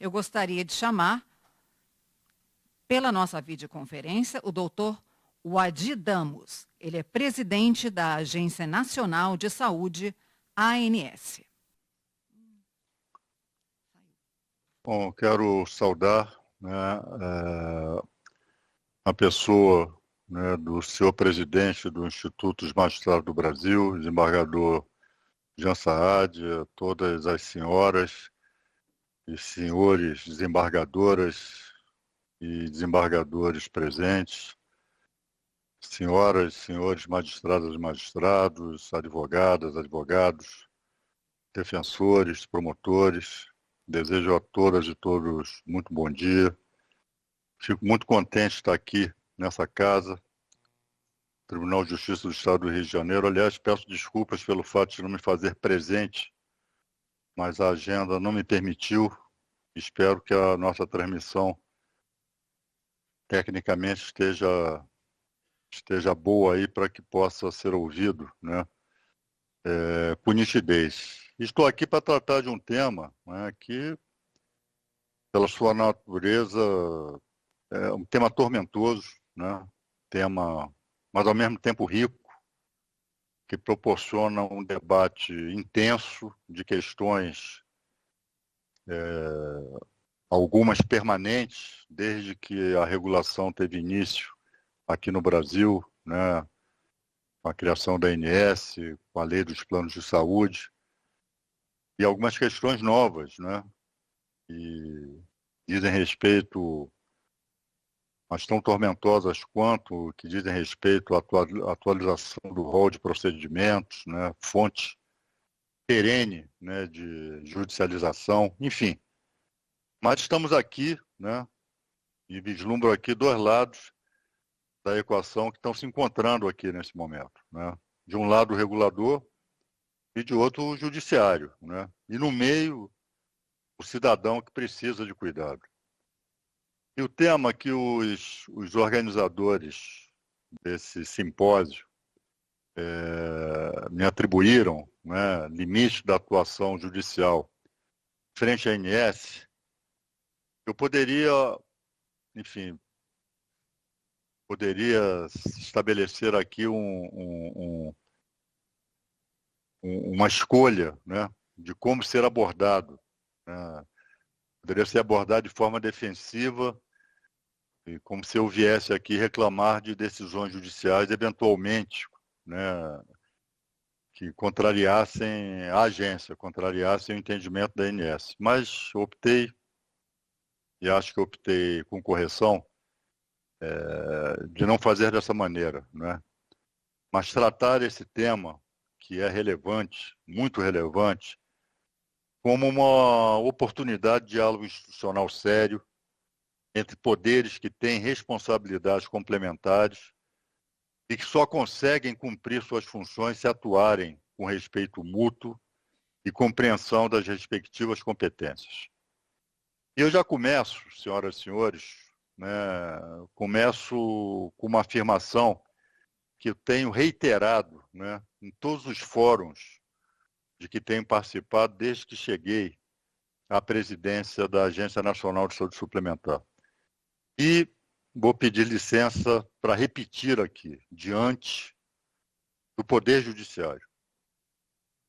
Eu gostaria de chamar, pela nossa videoconferência, o doutor Wadi Damos. Ele é presidente da Agência Nacional de Saúde, ANS. Bom, quero saudar, né, a pessoa, né, do senhor presidente do Instituto dos Magistrados do Brasil, desembargador Jean Saad, a todas as senhoras e senhores desembargadoras e desembargadores presentes, senhoras e senhores magistradas e magistrados, advogadas, advogados, defensores, promotores. Desejo a todas e todos muito bom dia. Fico muito contente de estar aqui nessa casa, Tribunal de Justiça do Estado do Rio de Janeiro. Aliás, peço desculpas pelo fato de não me fazer presente, mas a agenda não me permitiu. Espero que a nossa transmissão tecnicamente esteja boa aí para que possa ser ouvido, né, com nitidez. Estou aqui para tratar de um tema, né, que, pela sua natureza, é um tema tormentoso, né, tema, mas ao mesmo tempo rico, que proporciona um debate intenso de questões, algumas permanentes, desde que a regulação teve início aqui no Brasil, né, com a criação da ANS, com a lei dos planos de saúde, e algumas questões novas, né, que dizem respeito, mas tão tormentosas quanto, que dizem respeito à atualização do rol de procedimentos, né, fonte perene, né, de judicialização, enfim. Mas estamos aqui, né, e vislumbro aqui dois lados da equação que estão se encontrando aqui nesse momento, né? De um lado o regulador e de outro o judiciário, né? E no meio o cidadão que precisa de cuidado. E o tema que os organizadores desse simpósio me atribuíram, né, limite da atuação judicial frente à ANS, eu poderia, enfim, estabelecer aqui uma escolha, né, de como ser abordado, né? Poderia ser abordado de forma defensiva, e como se eu viesse aqui reclamar de decisões judiciais, eventualmente, né, que contrariassem a agência, contrariassem o entendimento da ANS. Mas optei, e acho que optei com correção, de não fazer dessa maneira, né? Mas tratar esse tema, que é relevante, muito relevante, como uma oportunidade de diálogo institucional sério entre poderes que têm responsabilidades complementares e que só conseguem cumprir suas funções se atuarem com respeito mútuo e compreensão das respectivas competências. E eu já começo, senhoras e senhores, né, começo com uma afirmação que eu tenho reiterado, né, em todos os fóruns de que tenho participado desde que cheguei à presidência da Agência Nacional de Saúde Suplementar. E vou pedir licença para repetir aqui, diante do Poder Judiciário.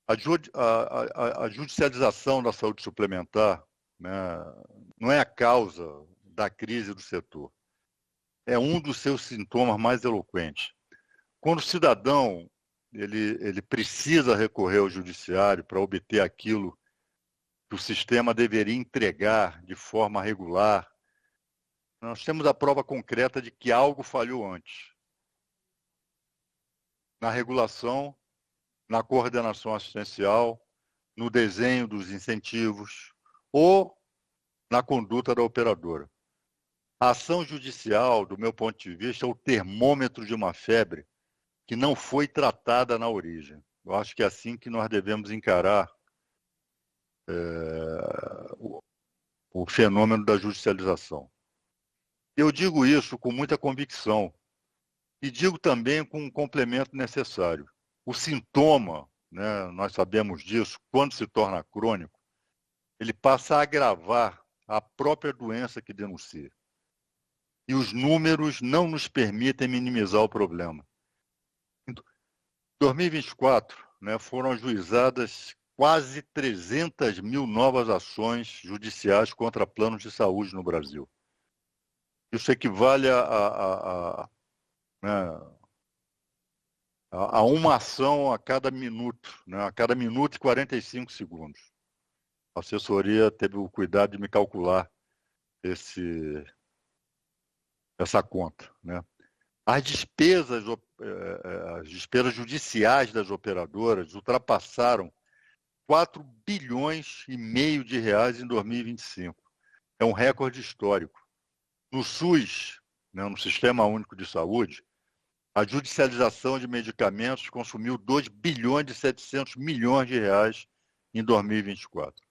A judicialização da saúde suplementar, né, não é a causa da crise do setor. É um dos seus sintomas mais eloquentes. Quando o cidadão ele precisa recorrer ao judiciário para obter aquilo que o sistema deveria entregar de forma regular, nós temos a prova concreta de que algo falhou antes. Na regulação, na coordenação assistencial, no desenho dos incentivos ou na conduta da operadora. A ação judicial, do meu ponto de vista, é o termômetro de uma febre que não foi tratada na origem. Eu acho que é assim que nós devemos encarar o fenômeno da judicialização. Eu digo isso com muita convicção e digo também com um complemento necessário. O sintoma, né, nós sabemos disso, quando se torna crônico, ele passa a agravar a própria doença que denuncia. E os números não nos permitem minimizar o problema. Em 2024, foram ajuizadas quase 300 mil novas ações judiciais contra planos de saúde no Brasil. Isso equivale a uma ação a cada minuto, a cada minuto e 45 segundos. A assessoria teve o cuidado de me calcular essa conta. As despesas judiciais das operadoras ultrapassaram 4 bilhões e meio de reais em 2025. É um recorde histórico. No SUS, no Sistema Único de Saúde, a judicialização de medicamentos consumiu 2 bilhões e 700 milhões de reais em 2024.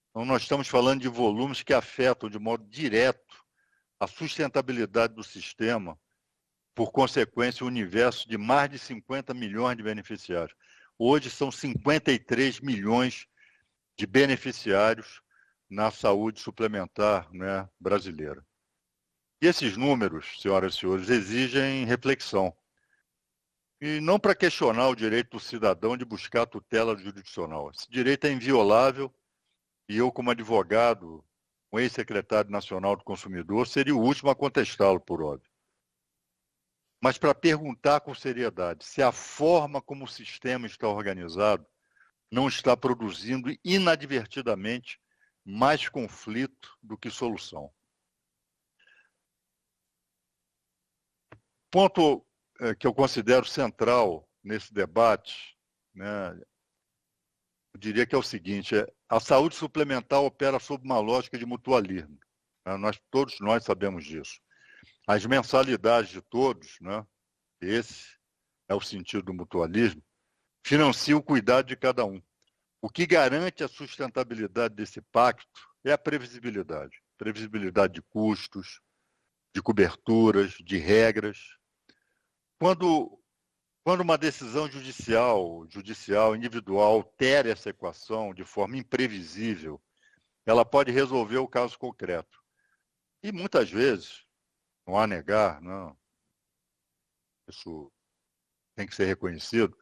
Então, nós estamos falando de volumes que afetam de modo direto a sustentabilidade do sistema, por consequência, o universo de mais de 50 milhões de beneficiários. Hoje são 53 milhões de beneficiários na saúde suplementar, brasileira. E esses números, senhoras e senhores, exigem reflexão. E não para questionar o direito do cidadão de buscar a tutela jurisdicional. Esse direito é inviolável e eu, como advogado, um ex-secretário nacional do consumidor, seria o último a contestá-lo, por óbvio. Mas para perguntar com seriedade se a forma como o sistema está organizado não está produzindo inadvertidamente mais conflito do que solução. Ponto que eu considero central nesse debate, eu diria que é o seguinte: a saúde suplementar opera sob uma lógica de mutualismo. Todos nós sabemos disso. As mensalidades de todos, esse é o sentido do mutualismo, financiam o cuidado de cada um. O que garante a sustentabilidade desse pacto é a previsibilidade. Previsibilidade de custos, de coberturas, de regras. Quando uma decisão judicial individual altera essa equação de forma imprevisível, ela pode resolver o caso concreto. E muitas vezes, não há a negar, isso tem que ser reconhecido,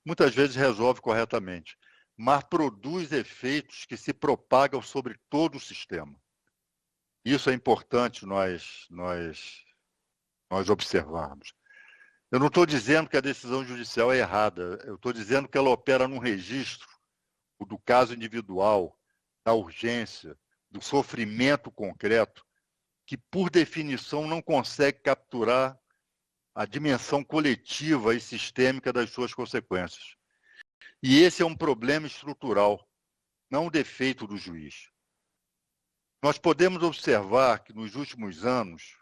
muitas vezes resolve corretamente, mas produz efeitos que se propagam sobre todo o sistema. Isso é importante nós observarmos. Eu não estou dizendo que a decisão judicial é errada, eu estou dizendo que ela opera num registro do caso individual, da urgência, do sofrimento concreto, que, por definição, não consegue capturar a dimensão coletiva e sistêmica das suas consequências. E esse é um problema estrutural, não um defeito do juiz. Nós podemos observar que nos últimos anos,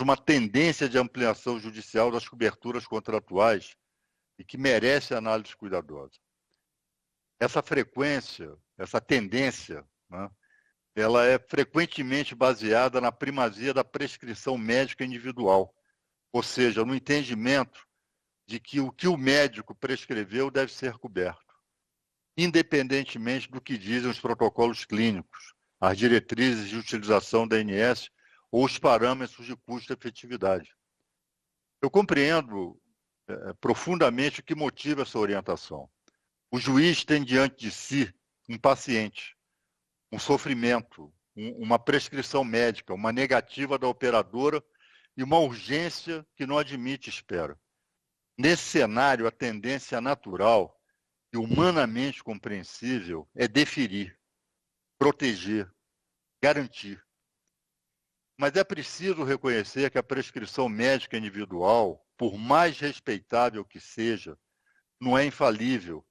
uma tendência de ampliação judicial das coberturas contratuais e que merece análise cuidadosa. Essa frequência, essa tendência, ela é frequentemente baseada na primazia da prescrição médica individual, ou seja, no entendimento de que o que o médico prescreveu deve ser coberto, independentemente do que dizem os protocolos clínicos, as diretrizes de utilização da ANS ou os parâmetros de custo-efetividade. Eu compreendo profundamente o que motiva essa orientação. O juiz tem diante de si um paciente, um sofrimento, uma prescrição médica, uma negativa da operadora e uma urgência que não admite espera. Nesse cenário, a tendência natural e humanamente compreensível é deferir, proteger, garantir. Mas é preciso reconhecer que a prescrição médica individual, por mais respeitável que seja, não é infalível,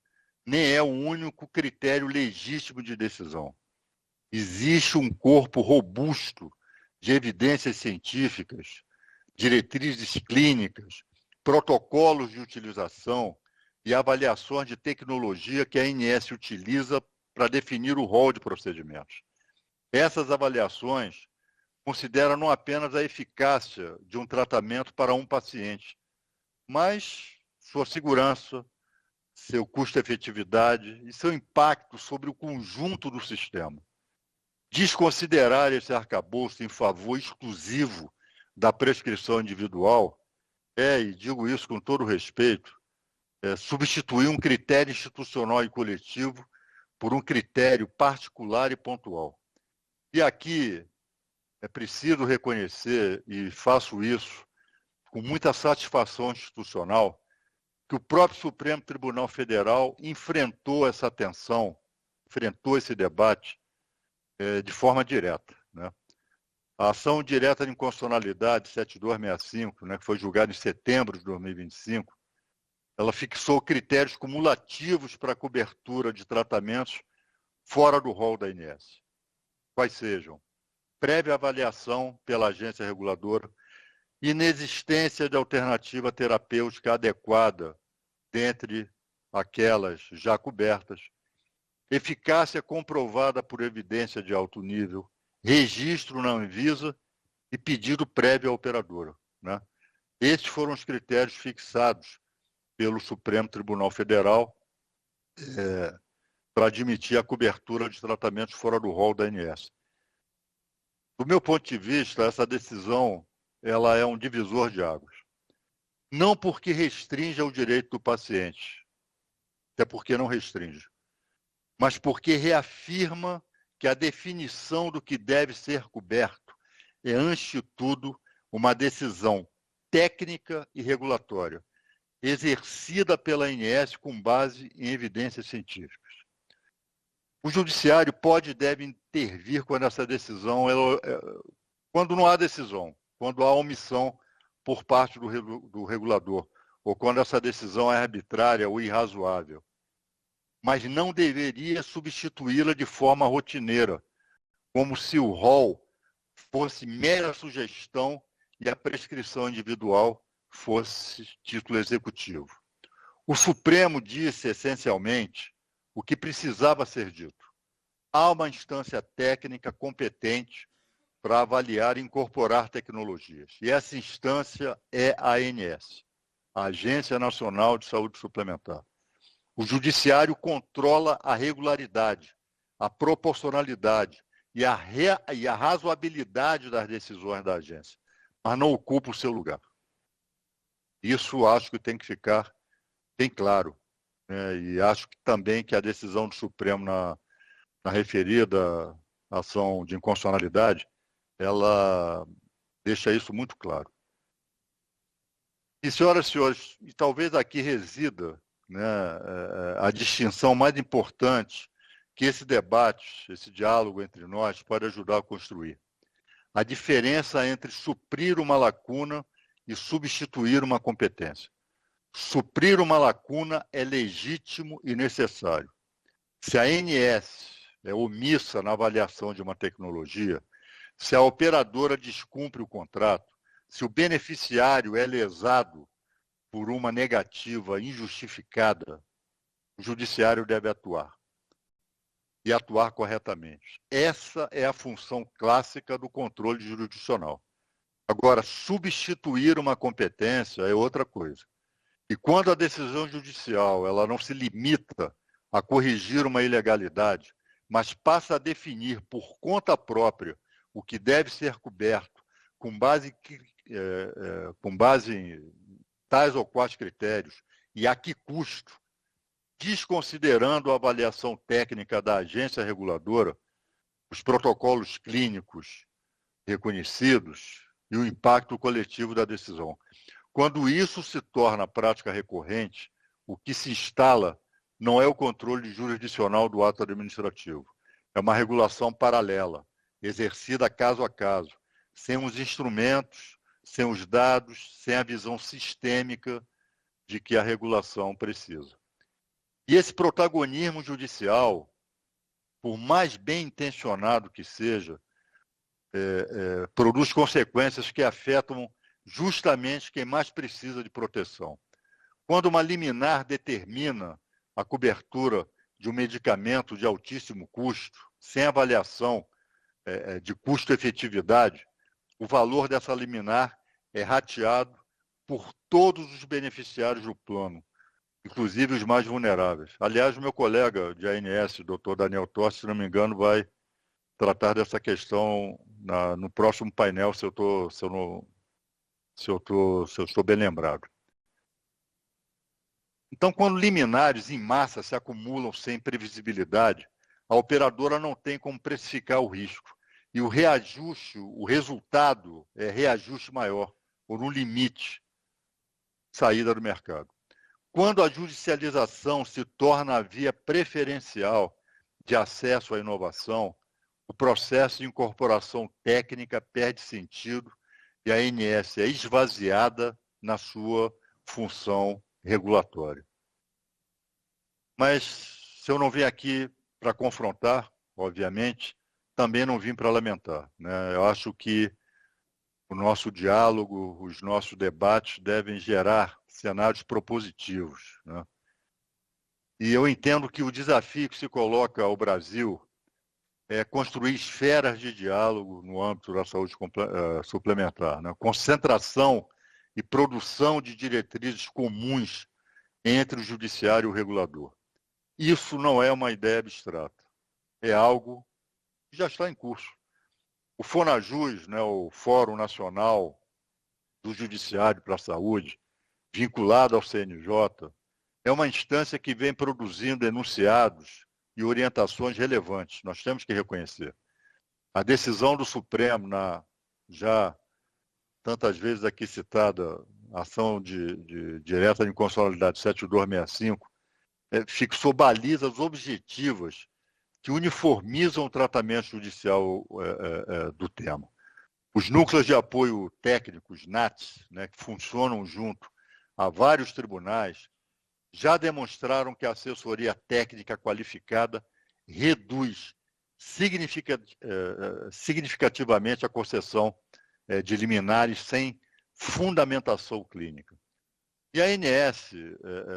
nem é o único critério legítimo de decisão. Existe um corpo robusto de evidências científicas, diretrizes clínicas, protocolos de utilização e avaliações de tecnologia que a ANS utiliza para definir o rol de procedimentos. Essas avaliações consideram não apenas a eficácia de um tratamento para um paciente, mas sua segurança, seu custo-efetividade e seu impacto sobre o conjunto do sistema. Desconsiderar esse arcabouço em favor exclusivo da prescrição individual e digo isso com todo respeito, substituir um critério institucional e coletivo por um critério particular e pontual. E aqui é preciso reconhecer, e faço isso com muita satisfação institucional, que o próprio Supremo Tribunal Federal enfrentou essa tensão, enfrentou esse debate de forma direta, né? A ação direta de inconstitucionalidade 7265, né, que foi julgada em setembro de 2025, ela fixou critérios cumulativos para a cobertura de tratamentos fora do rol da ANS. Quais sejam: prévia avaliação pela agência reguladora, inexistência de alternativa terapêutica adequada dentre aquelas já cobertas, eficácia comprovada por evidência de alto nível, registro na Anvisa e pedido prévio à operadora, né? Estes foram os critérios fixados pelo Supremo Tribunal Federal para admitir a cobertura de tratamentos fora do rol da ANS. Do meu ponto de vista, essa decisão ela é um divisor de águas. Não porque restringe o direito do paciente, até porque não restringe, mas porque reafirma que a definição do que deve ser coberto é, antes de tudo, uma decisão técnica e regulatória, exercida pela ANS com base em evidências científicas. O judiciário pode e deve intervir quando essa decisão, quando não há decisão, quando há omissão por parte do regulador, ou quando essa decisão é arbitrária ou irrazoável. Mas não deveria substituí-la de forma rotineira, como se o rol fosse mera sugestão e a prescrição individual fosse título executivo. O Supremo disse, essencialmente, o que precisava ser dito. Há uma instância técnica competente para avaliar e incorporar tecnologias. E essa instância é a ANS, a Agência Nacional de Saúde Suplementar. O judiciário controla a regularidade, a proporcionalidade e a razoabilidade das decisões da agência, mas não ocupa o seu lugar. Isso acho que tem que ficar bem claro, né? E acho que também que a decisão do Supremo na referida ação de inconstitucionalidade, ela deixa isso muito claro. E, senhoras e senhores, e talvez aqui resida, né, a distinção mais importante que esse debate, esse diálogo entre nós pode ajudar a construir. A diferença entre suprir uma lacuna e substituir uma competência. Suprir uma lacuna é legítimo e necessário. Se a ANS é omissa na avaliação de uma tecnologia, se a operadora descumpre o contrato, se o beneficiário é lesado por uma negativa injustificada, o judiciário deve atuar. E atuar corretamente. Essa é a função clássica do controle jurisdicional. Agora, substituir uma competência é outra coisa. E quando a decisão judicial ela não se limita a corrigir uma ilegalidade, mas passa a definir por conta própria o que deve ser coberto com base em tais ou quais critérios e a que custo, desconsiderando a avaliação técnica da agência reguladora, os protocolos clínicos reconhecidos e o impacto coletivo da decisão. Quando isso se torna prática recorrente, o que se instala não é o controle jurisdicional do ato administrativo, é uma regulação paralela, exercida caso a caso, sem os instrumentos, sem os dados, sem a visão sistêmica de que a regulação precisa. E esse protagonismo judicial, por mais bem intencionado que seja, produz consequências que afetam justamente quem mais precisa de proteção. Quando uma liminar determina a cobertura de um medicamento de altíssimo custo, sem avaliação de custo-efetividade, o valor dessa liminar é rateado por todos os beneficiários do plano, inclusive os mais vulneráveis. Aliás, o meu colega de ANS, doutor Daniel Tossi, se não me engano, vai tratar dessa questão no próximo painel, se eu estou bem lembrado. Então, quando liminares em massa se acumulam sem previsibilidade, a operadora não tem como precificar o risco. E o reajuste, o resultado é reajuste maior, por um limite, saída do mercado. Quando a judicialização se torna a via preferencial de acesso à inovação, o processo de incorporação técnica perde sentido e a ANS é esvaziada na sua função regulatória. Mas se eu não vim aqui para confrontar, obviamente, também não vim para lamentar, né? Eu acho que o nosso diálogo, os nossos debates devem gerar cenários propositivos, né? E eu entendo que o desafio que se coloca ao Brasil é construir esferas de diálogo no âmbito da saúde suplementar, né? Concentração e produção de diretrizes comuns entre o judiciário e o regulador. Isso não é uma ideia abstrata, é algo que já está em curso. O FONAJUS, né, o Fórum Nacional do Judiciário para a Saúde, vinculado ao CNJ, é uma instância que vem produzindo enunciados e orientações relevantes. Nós temos que reconhecer. A decisão do Supremo, na já tantas vezes aqui citada ação de direta de inconstitucionalidade 7265, fixou balizas objetivas que uniformizam o tratamento judicial do tema. Os núcleos de apoio técnicos, NATs, né, que funcionam junto a vários tribunais, já demonstraram que a assessoria técnica qualificada reduz significativamente a concessão de liminares sem fundamentação clínica. E a ANS,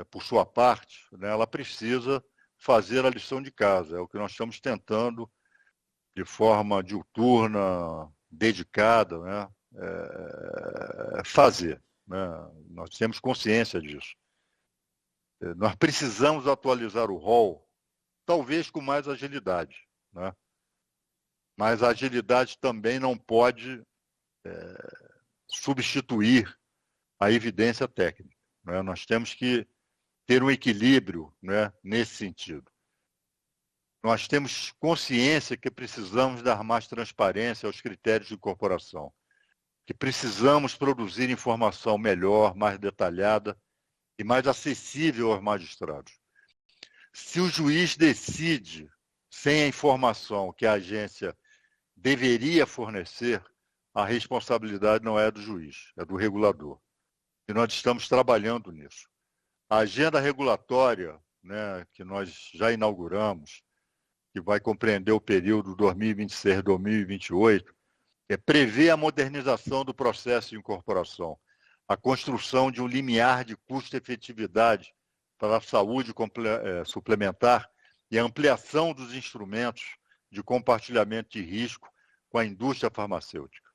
por sua parte, né, ela precisa fazer a lição de casa. É o que nós estamos tentando, de forma diuturna, dedicada, né, fazer. Né? Nós temos consciência disso. Nós precisamos atualizar o rol, talvez com mais agilidade, né? Mas a agilidade também não pode substituir a evidência técnica, né? Nós temos que ter um equilíbrio, né, nesse sentido. Nós temos consciência que precisamos dar mais transparência aos critérios de incorporação, que precisamos produzir informação melhor, mais detalhada e mais acessível aos magistrados. Se o juiz decide sem a informação que a agência deveria fornecer, a responsabilidade não é do juiz, é do regulador. E nós estamos trabalhando nisso. A agenda regulatória, né, que nós já inauguramos, que vai compreender o período 2026-2028, prevê a modernização do processo de incorporação, a construção de um limiar de custo-efetividade para a saúde suplementar e a ampliação dos instrumentos de compartilhamento de risco com a indústria farmacêutica.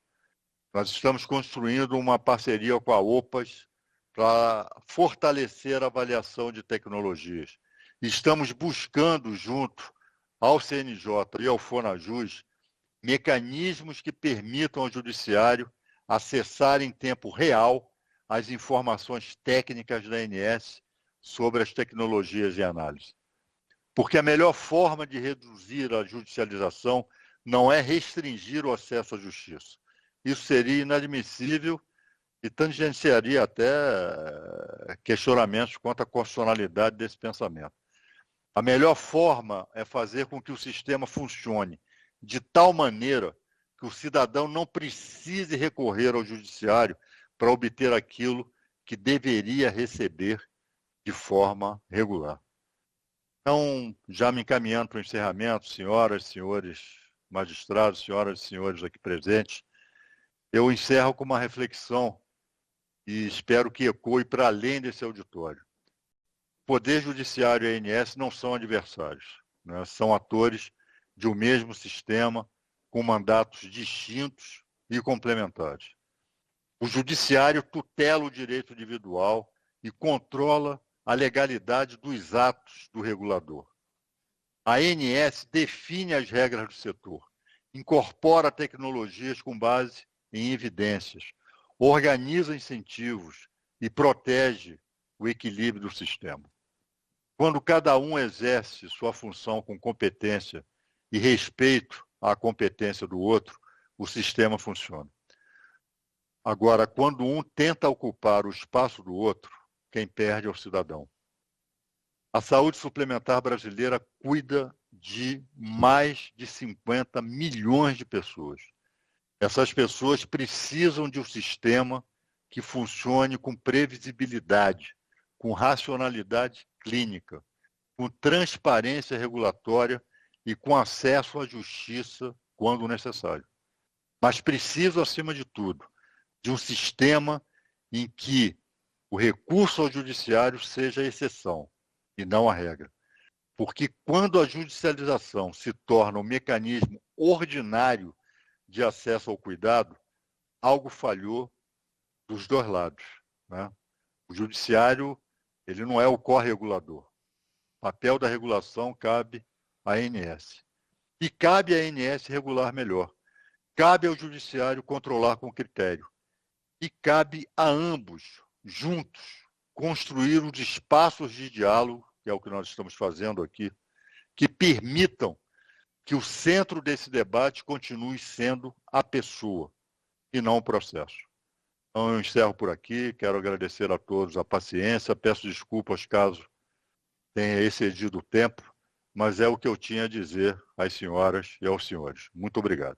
Nós estamos construindo uma parceria com a OPAS para fortalecer a avaliação de tecnologias. Estamos buscando, junto ao CNJ e ao FONAJUS, mecanismos que permitam ao judiciário acessar em tempo real as informações técnicas da ANS sobre as tecnologias de análise. Porque a melhor forma de reduzir a judicialização não é restringir o acesso à justiça. Isso seria inadmissível e tangenciaria até questionamentos quanto à constitucionalidade desse pensamento. A melhor forma é fazer com que o sistema funcione de tal maneira que o cidadão não precise recorrer ao judiciário para obter aquilo que deveria receber de forma regular. Então, já me encaminhando para o encerramento, senhoras, senhores magistrados, senhoras e senhores aqui presentes, eu encerro com uma reflexão e espero que ecoe para além desse auditório. O Poder Judiciário e a ANS não são adversários, né? São atores de um mesmo sistema com mandatos distintos e complementares. O Judiciário tutela o direito individual e controla a legalidade dos atos do regulador. A ANS define as regras do setor incorpora tecnologias com base em evidências, organiza incentivos e protege o equilíbrio do sistema. Quando cada um exerce sua função com competência e respeito à competência do outro, o sistema funciona. Agora, quando um tenta ocupar o espaço do outro, quem perde é o cidadão. A saúde suplementar brasileira cuida de mais de 50 milhões de pessoas. Essas pessoas precisam de um sistema que funcione com previsibilidade, com racionalidade clínica, com transparência regulatória e com acesso à justiça quando necessário. Mas precisam, acima de tudo, de um sistema em que o recurso ao judiciário seja a exceção e não a regra. Porque quando a judicialização se torna um mecanismo ordinário de acesso ao cuidado, algo falhou dos dois lados, né? O judiciário, ele não é o corregulador. O papel da regulação cabe à ANS. E cabe à ANS regular melhor. Cabe ao judiciário controlar com critério. E cabe a ambos, juntos, construir os espaços de diálogo, que é o que nós estamos fazendo aqui, que permitam que o centro desse debate continue sendo a pessoa e não o processo. Então, eu encerro por aqui, quero agradecer a todos a paciência, peço desculpas caso tenha excedido o tempo, mas é o que eu tinha a dizer às senhoras e aos senhores. Muito obrigado.